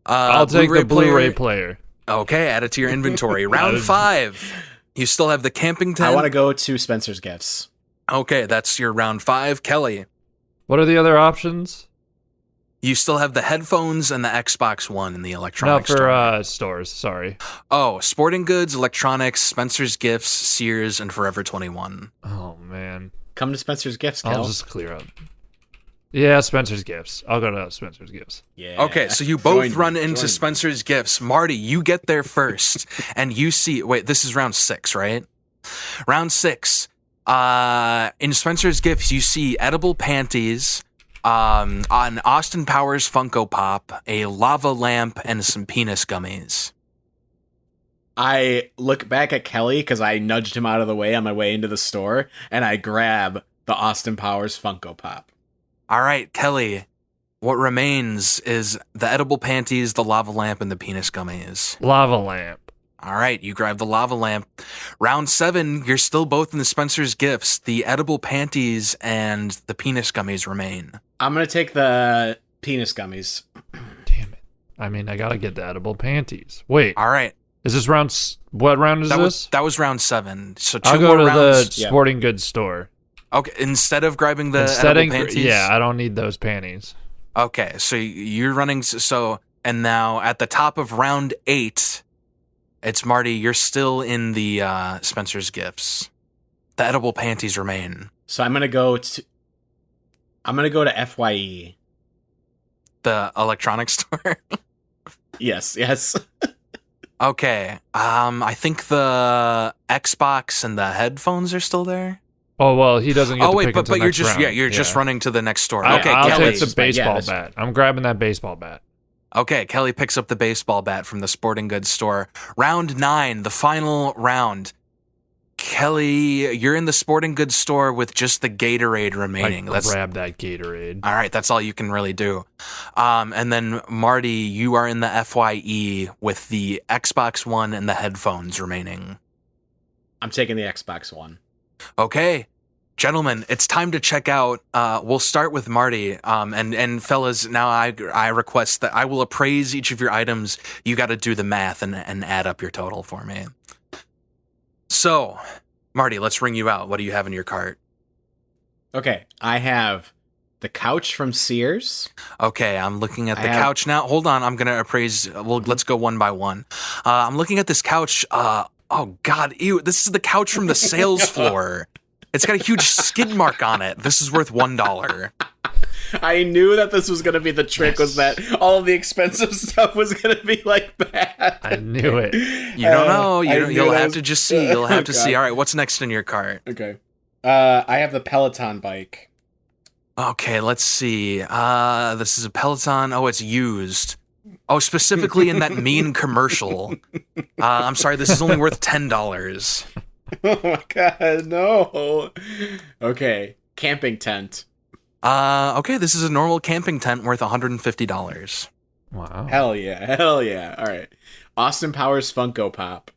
I'll take the Blu-ray player. Okay, add it to your inventory. Round 5. You still have the camping tent. I want to go to Spencer's Gifts. Okay, that's your round 5. Kelly, What are the other options? you still have the headphones and the Xbox One in the Not electronics for store. stores. Sorry. Oh, sporting goods, electronics, Spencer's Gifts, Sears, and Forever 21. Oh man. Come to Spencer's Gifts, Kel. I'll just clear up. Yeah, Spencer's Gifts. I'll go to Spencer's Gifts. Yeah. Okay, so you both Join run me, into join me. Spencer's Gifts. Marty, you get there first, and you see... Wait, this is round 6, right? Round 6. In Spencer's Gifts, you see edible panties, an Austin Powers Funko Pop, a lava lamp, and some penis gummies. I look back at Kelly because I nudged him out of the way on my way into the store, and I grab the Austin Powers Funko Pop. All right, Kelly, what remains is the edible panties, the lava lamp, and the penis gummies. Lava lamp. All right, you grab the lava lamp. Round 7, you're still both in the Spencer's Gifts. The edible panties and the penis gummies remain. I'm gonna take the penis gummies. Damn it. I mean, I gotta get the edible panties. Wait, All right, is this round? What round is this? that was round 7. So 2 I'll more go to rounds. the sporting goods store. Okay, instead of grabbing the edible panties. Yeah, I don't need those panties. Okay, so you're running. So and now at the top of round 8, it's Marty. You're still in the Spencer's Gifts. The edible panties remain. So I'm gonna go to FYE. The electronics store? Yes. Okay. I think the Xbox and the headphones are still there. Oh well, he doesn't get to pick until but you're next just round. you're just running to the next store. I'll Kelly. take the baseball bat. I'm grabbing that baseball bat. Okay, Kelly picks up the baseball bat from the sporting goods store. Round 9, the final round. Kelly, you're in the sporting goods store with just the Gatorade remaining. Grab that Gatorade. All right, that's all you can really do. And then Marty, you are in the FYE with the Xbox One and the headphones remaining. I'm taking the Xbox One. Okay, gentlemen, it's time to check out. We'll start with Marty. And fellas, now I request that I will appraise each of your items. You got to do the math and add up your total for me. So, Marty, let's ring you out. What do you have in your cart? Okay, I have the couch from Sears. Okay, I'm looking at the couch now. Hold on, I'm gonna appraise. Well, let's go one by one. I'm looking at this couch. Oh God, ew! This is the couch from the sales floor. It's got a huge skid mark on it. This is worth $1. I knew that this was going to be the trick, was that all of the expensive stuff was going to be like that. I knew it. You don't know. You'll have to just see. You'll have to see. All right, what's next in your cart? Okay. I have the Peloton bike. Okay, let's see. This is a Peloton. Oh, it's used. Oh, specifically in that mean commercial. I'm sorry, this is only worth $10. Oh my God, no. Okay, camping tent. Okay, this is a normal camping tent worth $150. Wow. Hell yeah. All right. Austin Powers Funko Pop.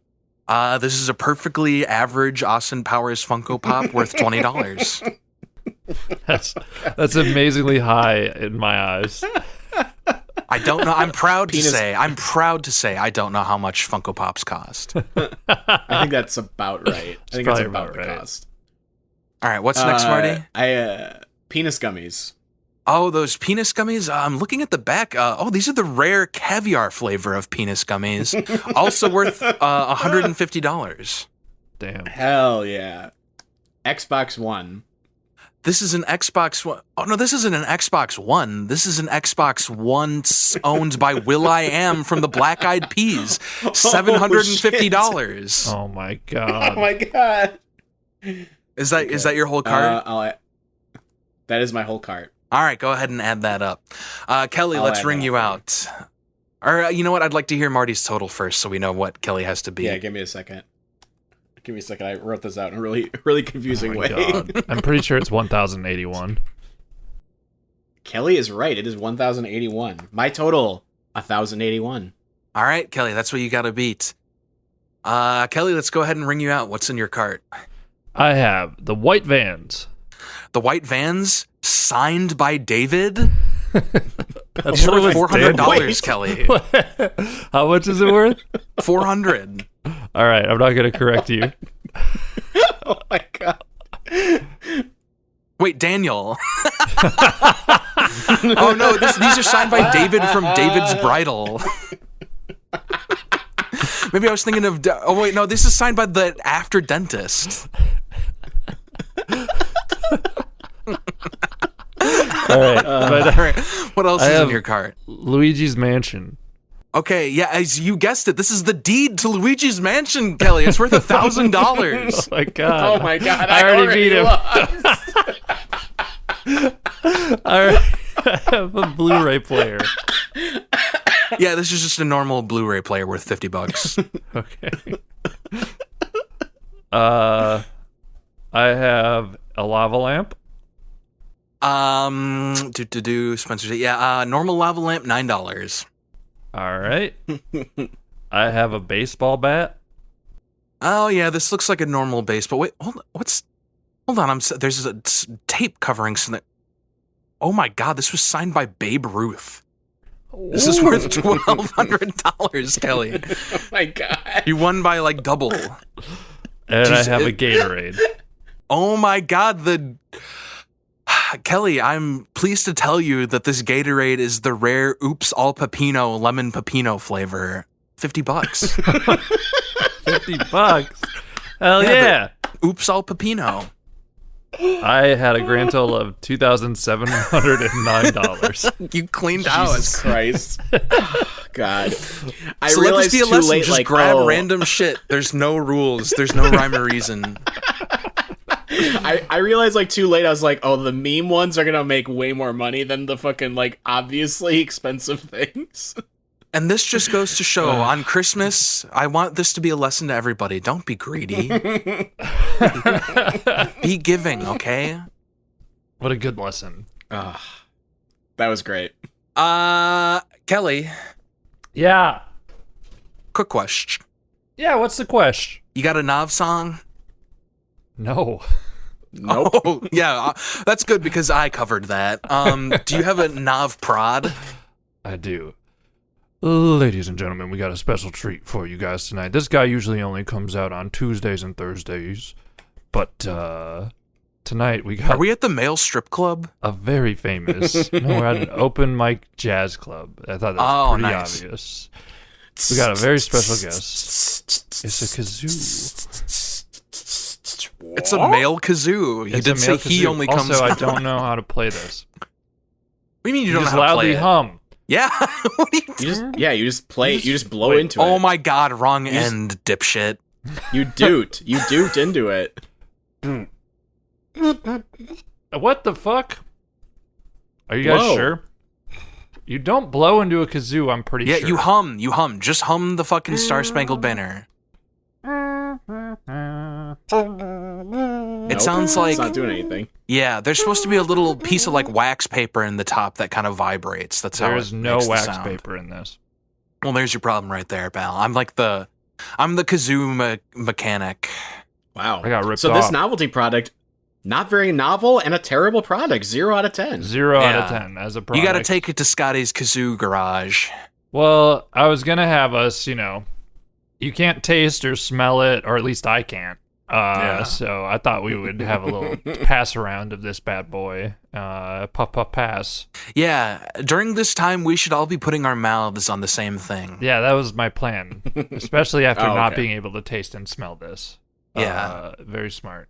This is a perfectly average Austin Powers Funko Pop worth $20. That's amazingly high in my eyes. I don't know. I'm proud to say I don't know how much Funko Pops cost. I think that's about right. I think that's about the cost. All right, what's next, Marty? Penis gummies. Oh, those penis gummies? I'm looking at the back. These are the rare caviar flavor of penis gummies. Also worth $150. Damn. Hell yeah. Xbox One. This is an Xbox One. Oh, no, this isn't an Xbox One. This is an Xbox One owned by Will.i.am from the Black Eyed Peas. $750. Oh, my God. Oh, my God. Is that your whole cart? That is my whole cart. All right, go ahead and add that up. Kelly, let's ring you out. Or you know what? I'd like to hear Marty's total first so we know what Kelly has to beat. Yeah, give me a second. I wrote this out in a really confusing way. God. I'm pretty sure it's 1,081. Kelly is right. It is 1,081. My total, 1,081. All right, Kelly, that's what you got to beat. Kelly, let's go ahead and ring you out. What's in your cart? I have the white vans. The white vans signed by David? That's worth $400, Kelly. How much is it worth? $400. All right, I'm not going to correct you. Oh my God. Wait, Daniel. Oh no, these are signed by David from David's Bridal. Maybe I was thinking of... Oh wait, no, this is signed by the After Dentist. All right, what else is in your cart? Luigi's Mansion. Okay, yeah, as you guessed it, this is the deed to Luigi's Mansion, Kelly. It's worth $1,000. Oh my God! Oh my God! I already beat him. I have a Blu-ray player. Yeah, this is just a normal Blu-ray player worth $50. Okay. I have a lava lamp. Spencer's. Yeah, normal lava lamp, $9. All right. I have a baseball bat. Oh yeah, this looks like a normal baseball. Wait, hold on. There's a tape covering something. Oh my God, this was signed by Babe Ruth. This is worth $1,200, Kelly. Oh my God. You won by like double. And I have a Gatorade. Oh my God, Kelly, I'm pleased to tell you that this Gatorade is the rare Oops All Pepino Lemon Pepino flavor. $50. $50. Hell yeah. Oops All Pepino. I had a grand total of $2,709. You cleaned out. Jesus Christ. God. I So let realized this be a too lesson. late, Just like, grab oh, random shit. There's no rules. There's no rhyme or reason. I realized like too late. I was like, oh, the meme ones are gonna make way more money than the fucking like obviously expensive things. And this just goes to show, on Christmas, I want this to be a lesson to everybody. Don't be greedy. Be giving, okay? What a good lesson. That was great. Kelly, Yeah. quick question. Yeah, what's the question? You got a Nav song? No. Nope. Oh, yeah, that's good because I covered that. Do you have a Nav prod? I do. Ladies and gentlemen, we got a special treat for you guys tonight. This guy usually only comes out on Tuesdays and Thursdays, but tonight we got Are we at the male strip club? a very famous. No, we're at an open mic jazz club. I thought that was pretty nice. obvious. We got a very special guest. It's a kazoo. It's a male kazoo. You It's did a say male he kazoo. only comes. Also, I What don't know how to play this. do you mean you don't know just how to play loudly it? hum. Yeah. What do you You just play. You just blow wait. into it. Oh my god, wrong end, dipshit. You doot. You doot into it. What the fuck? Are you guys Whoa. sure? You don't blow into a kazoo, I'm pretty Yeah, sure. you hum. Just hum the fucking Star Spangled Banner. It sounds like It's not doing anything. yeah. There's supposed to be a little piece of like wax paper in the top that kind of vibrates. That's how There's it no makes the wax sound. paper in this. Well, there's your problem right there, pal. I'm the kazoo mechanic. Wow. I got ripped So this off. novelty product, not very novel and a terrible product. 0 out of 10. 0 out of Yeah. 10 as a You product. got to take it to Scotty's kazoo garage. Well, I was gonna have us, you can't taste or smell it, or at least I can't. So I thought we would have a little pass around of this bad boy. Pass. Yeah, during this time, we should all be putting our mouths on the same thing. Yeah, that was my plan, especially after Oh, not okay. being able to taste and smell this. Yeah. Very smart.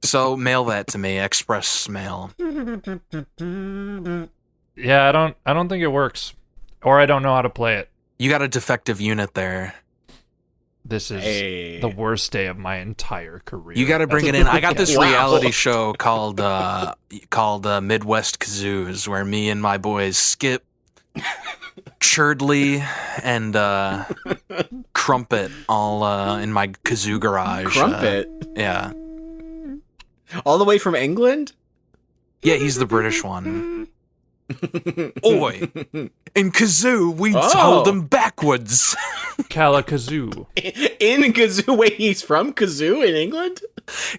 So mail that to me, express mail. Yeah, I don't think it works, or I don't know how to play it. You got a defective unit there. This is Hey. the worst day of my entire career. You got to bring it in. I got this Wow. reality show called Midwest Kazoos, where me and my boys Skip, Churdley, and Crumpet all in my kazoo garage. Crumpet. Yeah. All the way from England? Yeah, he's the British one. Oi! In kazoo, we Oh. hold them backwards. Kalikazoo. In Kazoo? Wait, he's from Kazoo in England?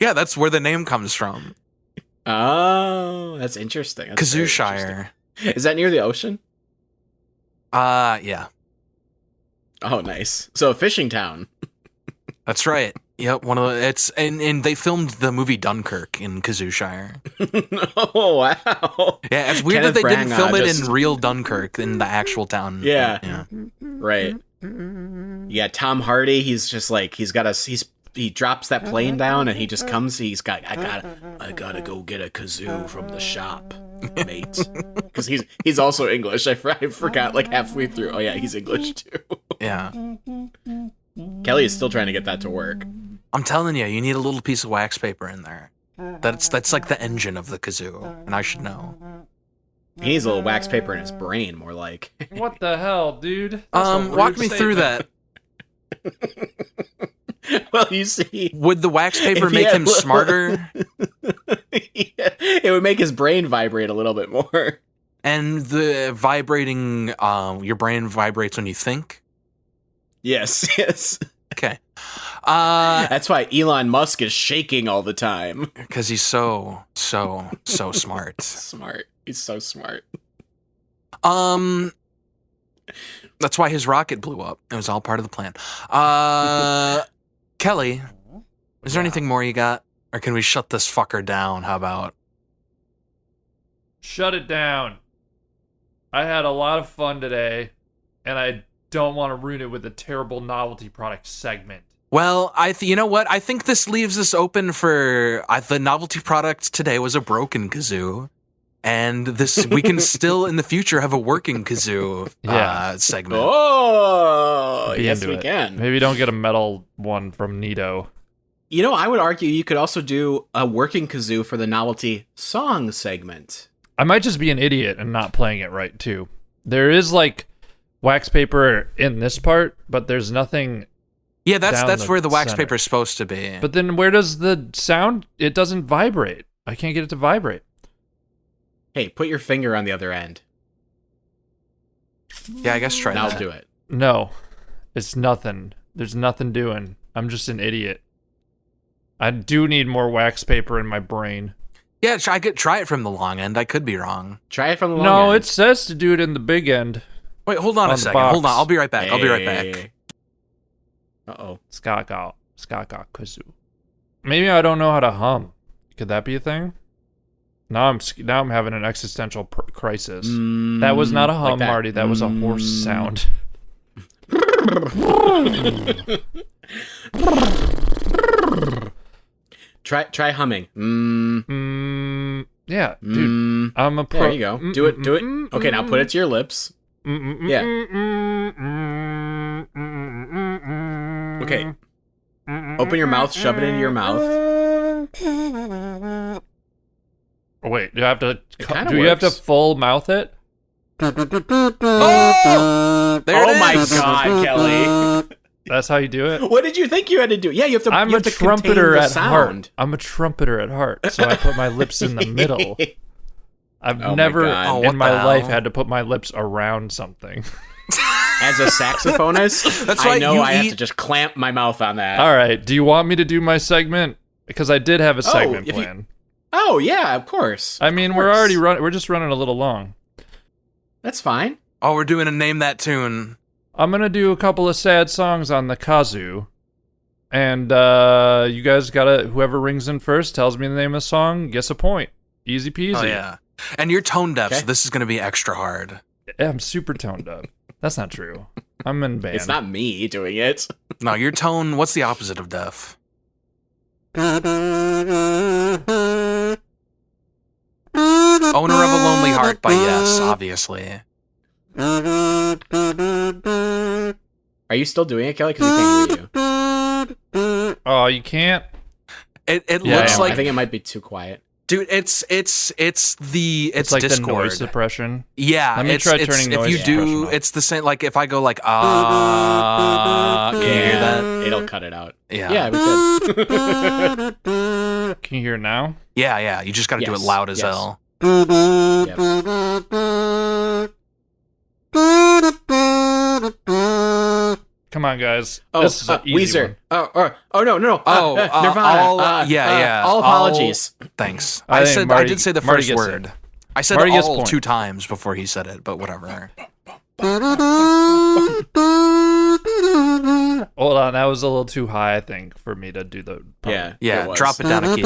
Yeah, that's where the name comes from. Oh, that's interesting. That's very Kazooshire. interesting. Is that near the ocean? Yeah. Oh, nice. So a fishing town. That's right. Yep, and they filmed the movie Dunkirk in Kazooshire. Oh, wow. Yeah, it's weird Kenneth that they didn't Branagh film it just- in real Dunkirk in the actual town. Yeah. Right. Yeah, Tom Hardy, he's just like, he drops that plane down and he just comes, I gotta go get a kazoo from the shop, mate. Because he's also English. I forgot like halfway through. Oh yeah, he's English too. Yeah. Kelly is still trying to get that to work. I'm telling you, you need a little piece of wax paper in there. That's like the engine of the kazoo, and I should know. He needs a little wax paper in his brain, more like. What the hell, dude? That's a rude Walk me through statement. that. Well, you see, Would the wax paper If he make had him little- smarter? it would make his brain vibrate a little bit more. And the vibrating, your brain vibrates when you think? Yes, yes. Okay. That's why Elon Musk is shaking all the time. Because he's so smart. Smart. He's so smart. That's why his rocket blew up. It was all part of the plan. Kelly, is there anything more you got? Or can we shut this fucker down? How about? Shut it down. I had a lot of fun today, and I don't want to ruin it with a terrible novelty product segment. Well, you know what? I think this leaves us open for the novelty product today was a broken kazoo, and we can still in the future have a working kazoo segment. Oh, Be yes, into we it. can. Maybe don't get a metal one from Nito. You know, I would argue you could also do a working kazoo for the novelty song segment. I might just be an idiot and not playing it right too. There is like wax paper in this part, but there's nothing. Yeah, down that's the where the wax center. paper is supposed to be. But then where does the sound? It doesn't vibrate. I can't get it to vibrate. Hey, put your finger on the other end. Yeah, I guess try Now that. do it. No, it's nothing. There's nothing doing. I'm just an idiot. I do need more wax paper in my brain. Yeah, I could try it from the long end. I could be wrong. Try it from the long No, end. it says to do it in the big end. Wait, hold on On a the second. box. Hold on. I'll be right back. I'll be right back. Hey. Uh-oh. Skaka kazoo. Maybe I don't know how to hum. Could that be a thing? Now I'm having an existential crisis. That was not a hum, like that. Marty. That was a horse sound. Try humming. Yeah, dude. I'm a pro. There you go. Do it. Okay, now put it to your lips. Yeah. Okay. Open your mouth, shove it into your mouth. Oh, wait, do you have to? kinda Do you have to works. full mouth it? There Oh it my is. god, Kelly. That's how you do it. What did you think you had to do? Yeah, you have to. I'm you a have to contain trumpeter the at heart. sound. I'm a trumpeter at heart, so I put my lips in the middle. I've Oh my never God. Oh, what in my the life hell? had to put my lips around something. As a saxophonist, That's I right, know you I have eat- to just clamp my mouth on that. All right, do you want me to do my segment? Because I did have a segment if you- plan. Oh yeah, of course. I mean, Of we're course. already we're just running a little long. That's fine. Oh, we're doing a name that tune. I'm gonna do a couple of sad songs on the kazoo, and you guys gotta whoever rings in first tells me the name of the song gets a point. Easy peasy. Oh yeah. And you're tone deaf, Okay. so this is going to be extra hard. Yeah, I'm super toned up. That's not true. I'm in band. It's not me doing it. No, your tone. What's the opposite of deaf? Owner of a Lonely Heart by Yes, obviously. Are you still doing it, Kelly? Because we can't hear you. Oh, you can't. It Yeah, looks I know. like, I think it might be too quiet. dude. It's It's like Discord. the noise suppression. Yeah, Let me try turning if noise you suppression do, off. it's the same. Like if I go like can you hear that? It'll cut it out. Yeah. Yeah, we could. Can you hear it now? Yeah. You just got to do it Yes, loud as yes. hell. Yep. Come on, guys. Oh, This is an easy Weezer. one. Oh, no. Oh, Nirvana. all apologies. Thanks. I I think said I Marty- did say the Marty first gets word. it. I said Marty gets all point. 2 times before he said it, but whatever. Hold on, that was a little too high, I think, for me to do the. Yeah. Yeah, was. drop it down a key.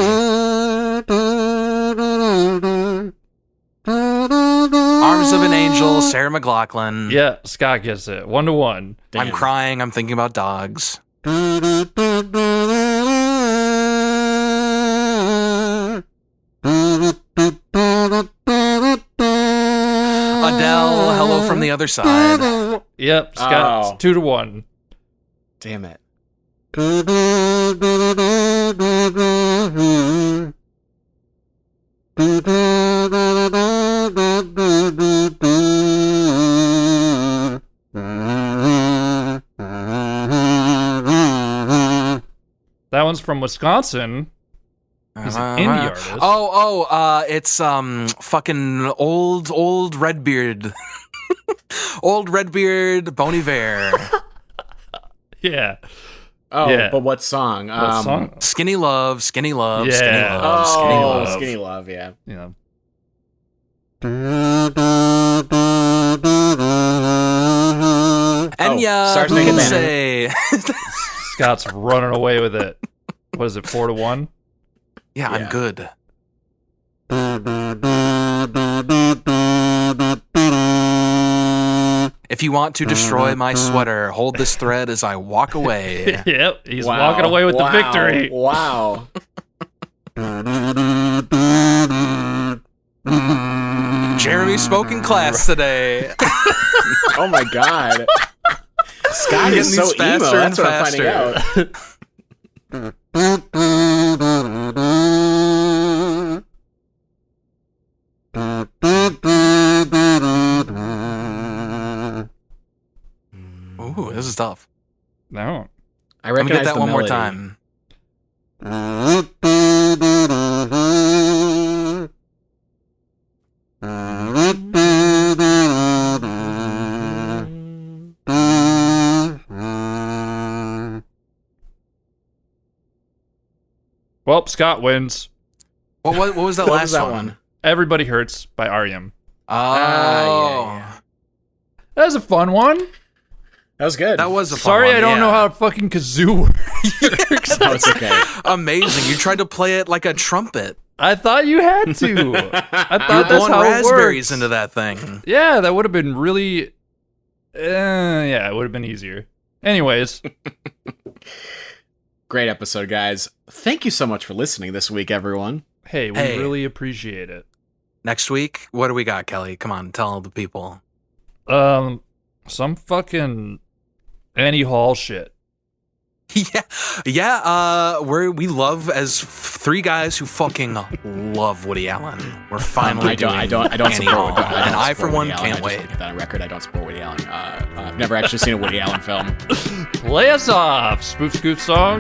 Arms of an Angel, Sarah McLachlan. Yeah, Scott gets it. 1-1. Damn. I'm crying. I'm thinking about dogs. Adele, Hello from the Other Side. Yep, Scott. Oh. 2-1. Damn it. That one's from Wisconsin. He's an indie artist. It's fucking old Redbeard. Old Redbeard Bon Iver. Yeah. Oh, Yeah. but what song? What song? Skinny Love, Skinny Love, Yeah. Skinny Love, Skinny Oh, Love. Skinny Love, yeah. Yeah. Enya, Stars who Make a can Band. say? Scott's running away with it. What is it, 4-1? Yeah, I'm Yeah. good. If you want to destroy my sweater, hold this thread as I walk away. Yep, he's Wow. walking away with the Wow. victory. Wow. Jeremy spoke in class today. Oh my god. Scott is Getting so these emo. faster and That's what I'm finding faster. out. Ooh, this is tough. No. I I'm gonna recognize get that the one more melody. time. Well, Scott wins. What was that What last was that one? one? Everybody Hurts by R.E.M. Oh, yeah. That was a fun one. That was good. that was a fun Sorry, one, I don't yeah. know how a fucking kazoo works. No, it's okay. Amazing. You tried to play it like a trumpet. I thought you had to. I You thought that's blowing how it raspberries works. into that thing. Yeah, that would have been really. Yeah, it would have been easier. Anyways, Great episode, guys. Thank you so much for listening this week, everyone. hey, we Hey. really appreciate it. Next week, what do we got, Kelly? Come on, tell the people. Some fucking Annie Hall shit. Yeah. We love as three guys who fucking love Woody Allen. We're finally I don't Annie support. Hall, I don't and I, for support one, Woody Allen. can't I just wait. want to get that on record. I don't support Woody Allen. I've never actually seen a Woody Allen film. Play us off, Spoof Scoop song.